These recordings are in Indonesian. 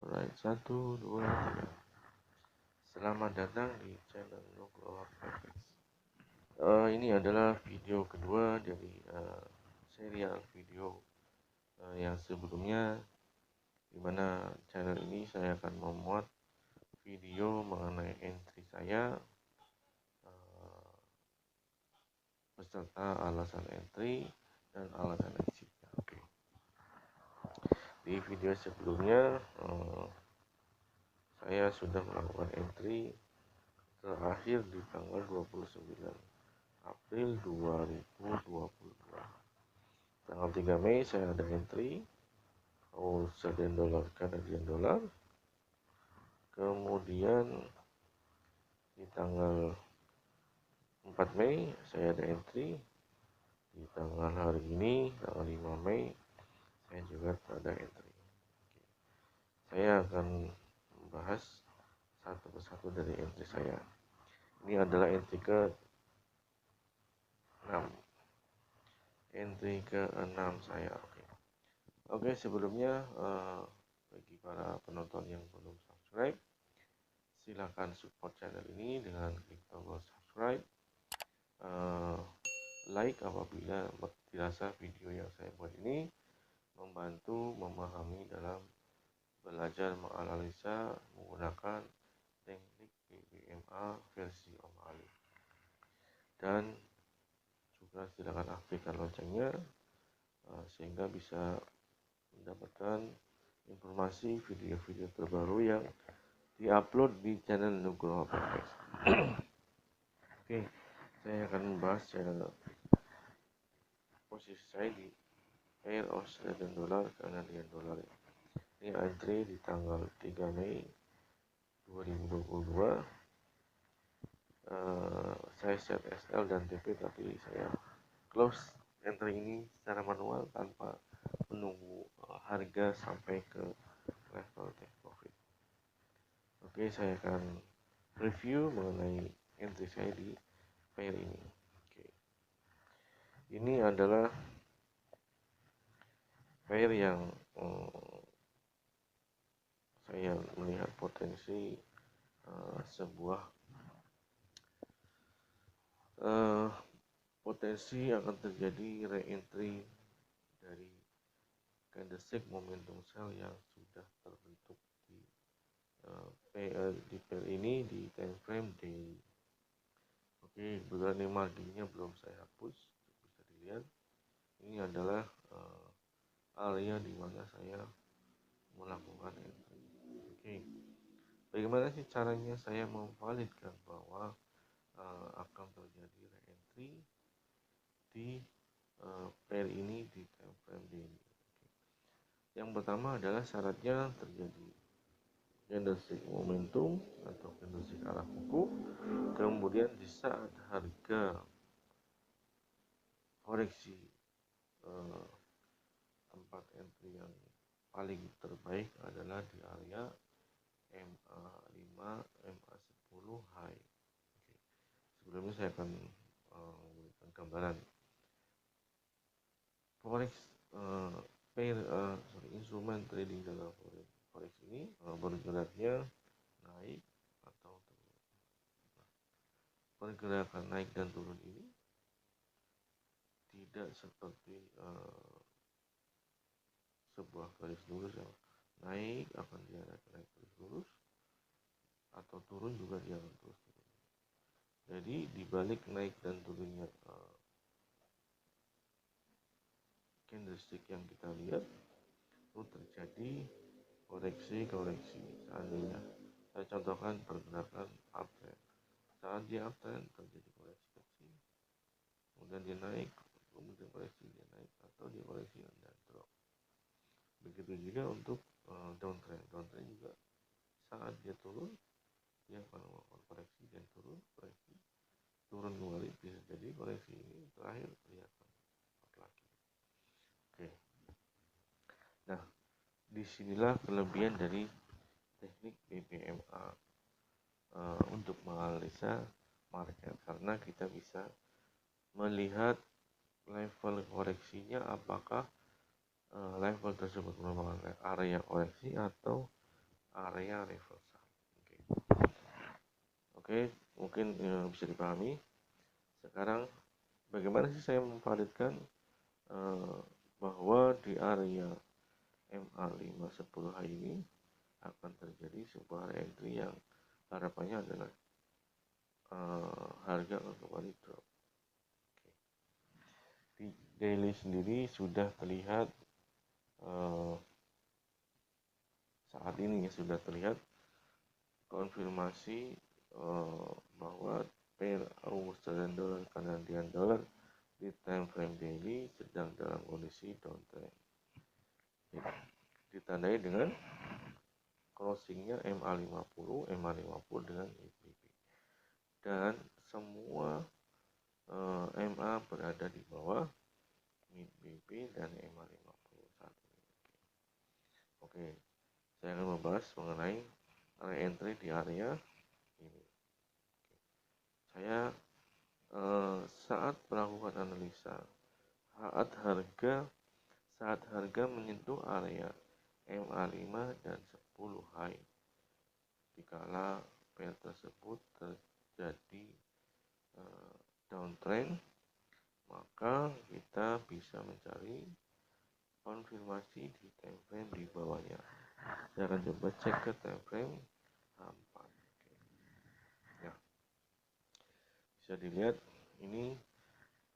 Alright, 1, 2, 3. Selamat datang di channel Nugroho FX. Ini adalah video kedua dari serial video yang sebelumnya, dimana channel ini saya akan memuat video mengenai entry saya beserta alasan entry dan alasan exitnya. Oke. Di video sebelumnya saya sudah melakukan entry terakhir di tanggal 29 April 2022. Tanggal 3 Mei saya ada entry Australian dollar, Canadian dollar. Kemudian di tanggal 4 Mei saya ada entry. Di tanggal hari ini, tanggal 5 Mei, saya juga ada entry. Saya akan membahas satu persatu dari entry saya. Ini adalah entry ke 6. Entry ke-6 saya. Oke, sebelumnya bagi para penonton yang belum subscribe, silakan support channel ini dengan klik tombol subscribe, like apabila dirasa video yang saya buat ini membantu memahami dalam belajar menganalisa menggunakan teknik BBMA versi Om Ali. Dan juga silakan aktifkan loncengnya sehingga bisa mendapatkan informasi video-video terbaru yang diupload di channel Nugroho FX. Oke, saya akan membahas posisi saya di pair Australian dollar, Canadian dollar. Ini entry di tanggal 3 Mei 2022. Saya set SL dan TP, tapi saya close entry ini secara manual tanpa menunggu harga sampai ke level take profit. Oke, saya akan review mengenai entry saya di pair ini. Oke. Ini adalah pair yang saya melihat potensi sebuah potensi akan terjadi re-entry dari candlestick momentum sell yang sudah terbentuk di pair ini di time frame daily. Oke, kebetulan ini marginnya belum saya hapus, bisa dilihat. Ini adalah area di mana saya melakukan entry. Oke, bagaimana sih caranya saya memvalidkan bahwa akan terjadi re-entry di pair ini di time frame daily? Yang pertama adalah syaratnya terjadi candlestick momentum atau candlestick arah kuku. Kemudian di saat harga koreksi tempat entry yang paling terbaik adalah di area MA5, MA10 high. Oke. Sebelumnya saya akan memberikan gambaran forex instrumen trading dalam forex ini bergeraknya naik atau turun. Pergerakan naik dan turun ini tidak seperti sebuah garis lurus yang naik akan dia naik terus lurus, atau turun juga dia akan terus turun. Jadi dibalik naik dan turunnya candlestick yang kita lihat itu terjadi koreksi. Seandainya saya contohkan pergerakan uptrend, saat dia uptrend terjadi koreksi kecil, kemudian dia naik, kemudian koreksi dia naik, atau dia koreksi dan drop. Begitu juga untuk downtrend juga saat dia turun dia akan melakukan koreksi dan turun kembali, bisa jadi koreksi ini terakhir kelihatan lagi. Oke. Nah, disinilah kelebihan dari teknik BBMA untuk menganalisa market, karena kita bisa melihat level koreksinya apakah level tersebut merupakan area koreksi atau area reversal. Oke, mungkin bisa dipahami. Sekarang bagaimana sih saya memvalidkan bahwa di area MA510H ini akan terjadi sebuah entry yang harapannya adalah harga akan kembali drop. Di daily sendiri sudah terlihat saat ini sudah terlihat konfirmasi bahwa pair Australian dollar Canadian dollar di time frame daily sedang dalam kondisi downtrend. Ditandai dengan closingnya MA50 dengan EPP, dan semua MA berada di bawah mid BP dan MA50 saat ini. Oke, saya akan membahas mengenai re-entry di area ini. Saya saat melakukan analisa saat harga menyentuh area MA5 dan 10 high, dikala pair tersebut terjadi downtrend, maka kita bisa mencari konfirmasi di time frame di bawahnya. Saya akan coba cek ke time frame H4. Nah, bisa dilihat ini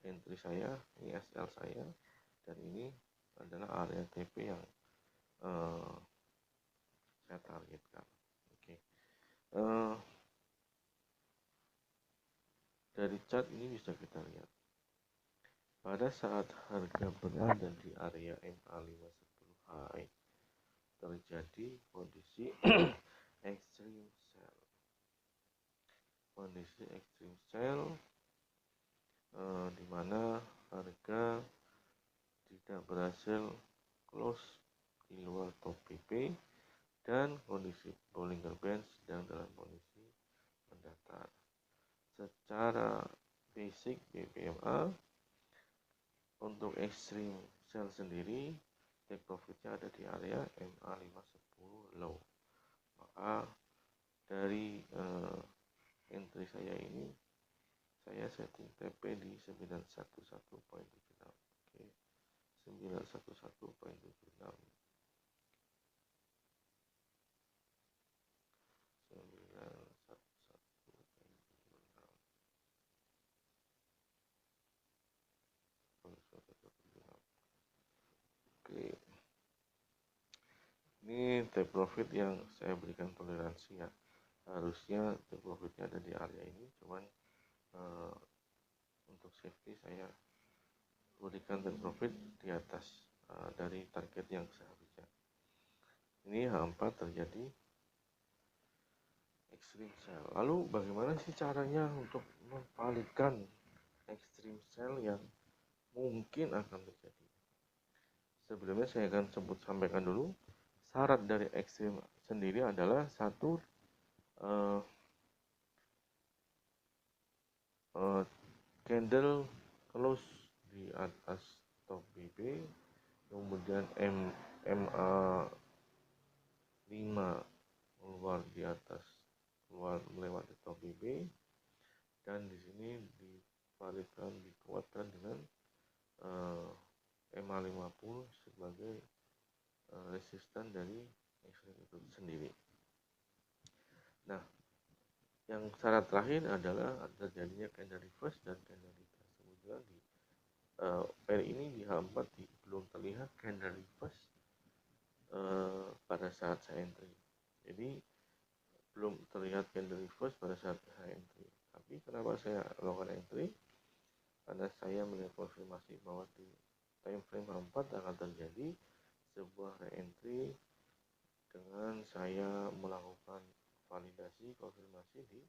entry saya, ini SL saya, dan ini adalah area TP yang saya targetkan. Oke. Dari chart ini bisa kita lihat pada saat harga berada di area MA510 high terjadi kondisi extreme sell. Kondisi extreme sell di mana harga tidak berhasil close di luar top PP dan kondisi Bollinger Band sedang dalam kondisi mendatar. Secara basic BPMA untuk extreme sell sendiri take profitnya ada di area MA510 low. Maka dari entry saya ini saya setting TP di 911.76. Oke, 911.76. Oke, ini take profit yang saya berikan toleransi ya. Harusnya take profitnya ada di area ini, cuman untuk safety saya berikan take profit di atas dari target yang seharusnya. Ini H4 terjadi extreme sell. Lalu bagaimana sih caranya untuk memvalidkan extreme sell yang mungkin akan terjadi? Sebelumnya saya akan sampaikan dulu syarat dari extreme sendiri adalah satu, candle close di atas top BB, kemudian MA5 keluar di atas, keluar melewati top BB, dan di sini divalidkan, dikuatkan dengan MA50 sebagai resisten dari extreme itu sendiri. Nah, yang syarat terakhir adalah terjadinya candle reverse dan candle retest. Kemudian di pair ini di H4 belum terlihat candle reverse pada saat saya entry. Jadi belum terlihat candle reverse pada saat saya entry. Tapi kenapa saya lakukan entry? Karena saya melihat konfirmasi bahwa di time frame H4 akan terjadi sebuah re-entry dengan saya melakukan validasi konfirmasi di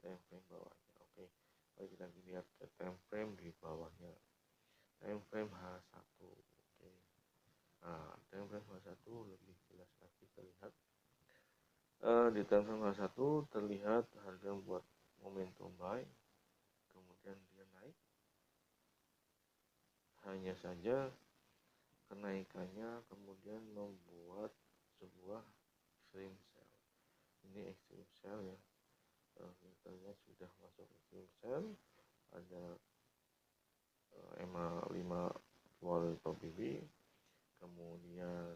time frame bawahnya. Oke, mari kita lihat ke time frame di bawahnya, time frame H1. Oke, nah time frame H1 lebih jelas lagi terlihat. Di time frame H1 terlihat harga membuat momentum buy, kemudian dia naik. Hanya saja kenaikannya kemudian membuat sebuah extreme sell. ini extreme sell ya. Kita lihat sudah masuk extreme sell, ada EMA 5 wall top BB, kemudian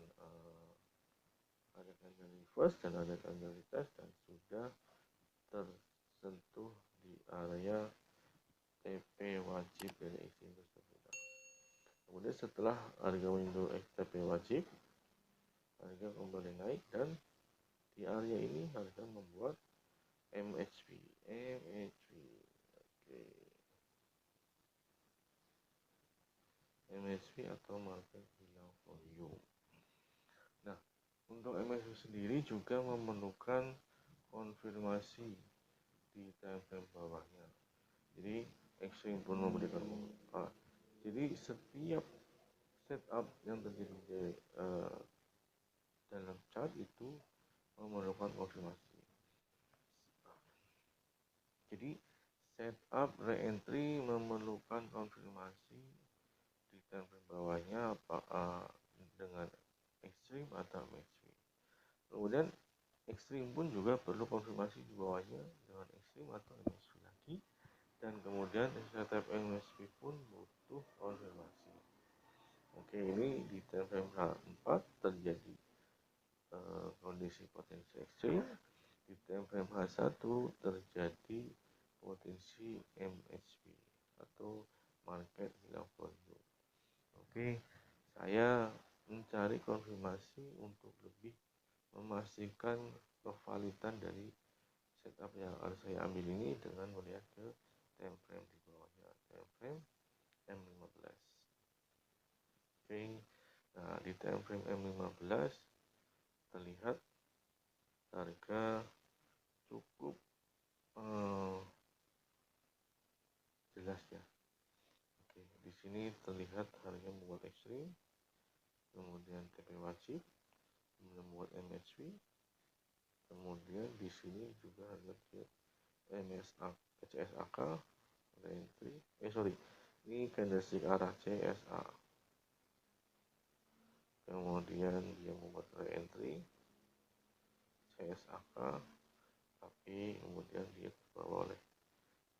ada candle reverse dan ada candle retest dan sudah tersentuh di area TP wajib dari extreme tersebut. Kemudian setelah harga window TP wajib, harga kembali naik dan di area ini harga membuat MHP. Oke. MHP atau market hilang volume. Nah, untuk MHP sendiri juga memerlukan konfirmasi di time frame bawahnya. Jadi extreme pun memberikan jadi setiap setup yang terjadi di dalam chart itu memerlukan konfirmasi. Jadi setup re-entry memerlukan konfirmasi di time frame bawahnya dengan ekstrim atau mainstream. Kemudian ekstrim pun juga perlu konfirmasi di bawahnya dengan ekstrim atau mainstream lagi. Dan kemudian setup MSP pun butuh konfirmasi. Oke, ini di time frame H4 terjadi kondisi potensi ekstrim. Di time frame H1 terjadi potensi MHP atau market hilang volume. Oke, saya mencari konfirmasi untuk lebih memastikan kevalidan dari setup yang harus saya ambil ini dengan melihat ke time frame di bawahnya, time frame M15. Oke, nah di time frame M15 terlihat harga cukup jelas ya. Oke, di sini terlihat harga membuat ekstrim, kemudian TP wajib, kemudian membuat MHP, kemudian di sini juga harga CSAK re-entry, ini candlestick arah CSA, kemudian dia membuat re-entry CSAK, tapi kemudian dia terbawa oleh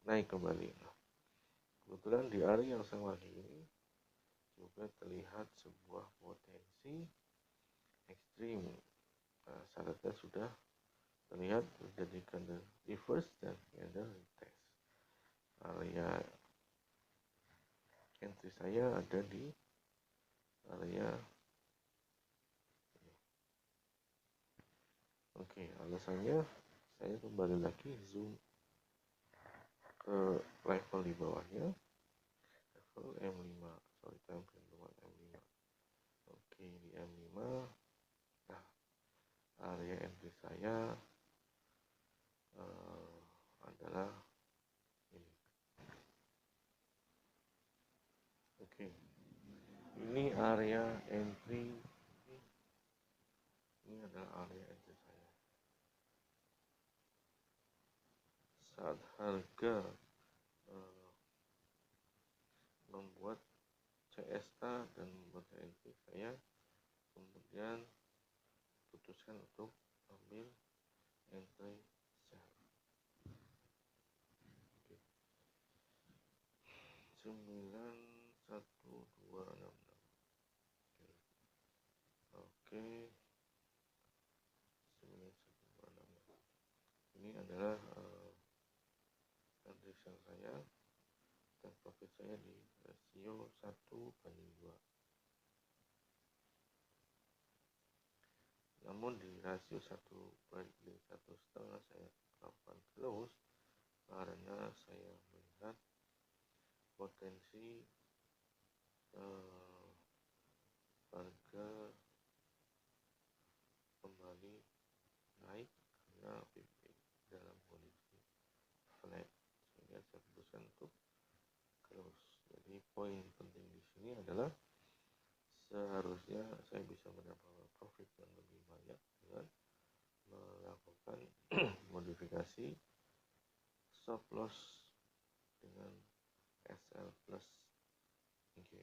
naik kembali. Nah, kebetulan di area yang sama ini juga terlihat sebuah potensi ekstrim. Nah, syaratnya sudah terlihat terjadi candle reverse dan candle retest. Area entry saya ada di area ini. Oke, alasannya saya kembali lagi zoom ke level di bawahnya, level M5, time frame M5. Oke, di M5, nah area entry saya adalah ini. Oke, ini area entry, ini adalah area entry saya. Saat harga membuat CSA dan membuat entry, saya kemudian putuskan untuk ambil entry sell. Oke. 91266. Oke. 91266. Ini adalah entry sell saya dan profit saya di rasio 1:2. Namun di rasio 1/1,5 saya lakukan close karena saya melihat potensi harga kembali naik karena PP dalam kondisi flat, sehingga saya putuskan untuk close. Jadi poin penting di sini adalah seharusnya saya bisa mendapatkan profit yang lebih banyak dengan melakukan modifikasi stop loss dengan SL plus. Oke,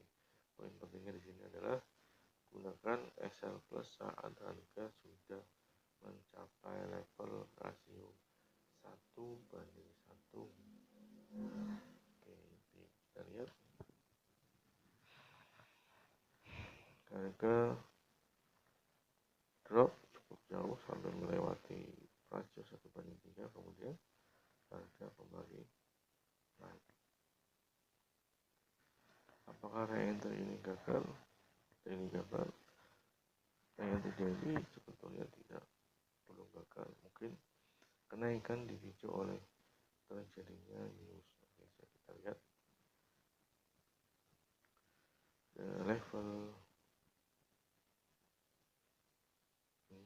poin pentingnya di sini adalah gunakan SL plus saat harga sudah mencapai level 1 banding 1. Oke, kita lihat harga drop cukup jauh sampai melewati rasio 1 banding 3, kemudian harga kembali naik. Apakah re-entry ini gagal? Ini gagal. Yang terjadi sebetulnya belum gagal, mungkin kenaikan dipicu oleh terjadinya news. Oke, kita lihat level ini.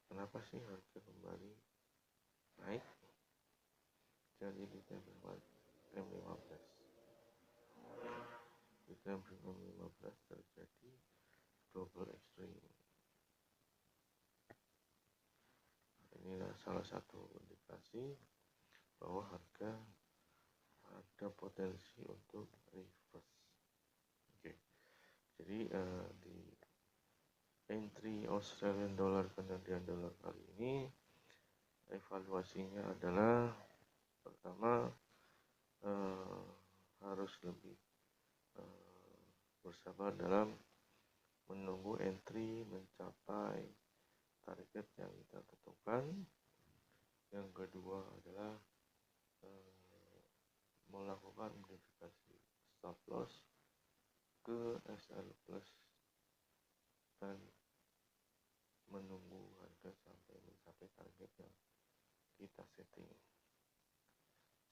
Kenapa sih harga kembali naik? Jadi di time M15 terjadi double extreme. Inilah salah satu indikasi bahwa harga ada potensi untuk reverse. Oke. Jadi di entry Australian dollar Canadian dollar kali ini evaluasinya adalah pertama harus lebih bersabar dalam menunggu entry mencapai target yang kita tentukan. Yang kedua adalah melakukan modifikasi stop loss ke SL plus dan menunggu harga sampai mencapai target yang kita setting.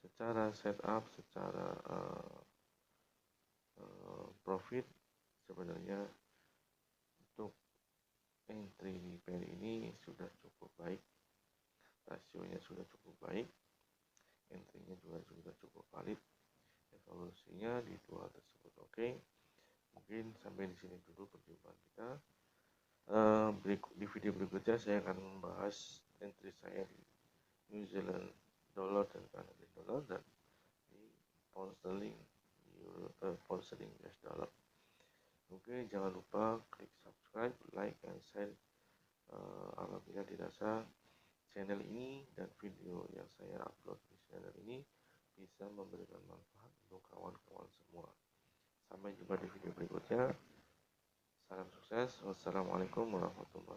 Secara setup, secara profit, sebenarnya untuk entry di pair ini sudah cukup baik, rasionya sudah cukup baik, entry-nya juga sudah cukup valid, evaluasinya di dua tersebut. Oke, mungkin sampai di sini dulu perjumpaan kita. Di video berikutnya saya akan membahas entry saya di New Zealand dollar dan Canadian dollar dan di pound sterling, pound sterling US dollar. Oke, jangan lupa klik subscribe, like, and share apabila dirasa channel ini dan video yang saya upload di channel ini bisa memberikan manfaat untuk kawan-kawan semua. Sampai jumpa di video berikutnya. Salam sukses. Wassalamualaikum warahmatullahi wabarakatuh.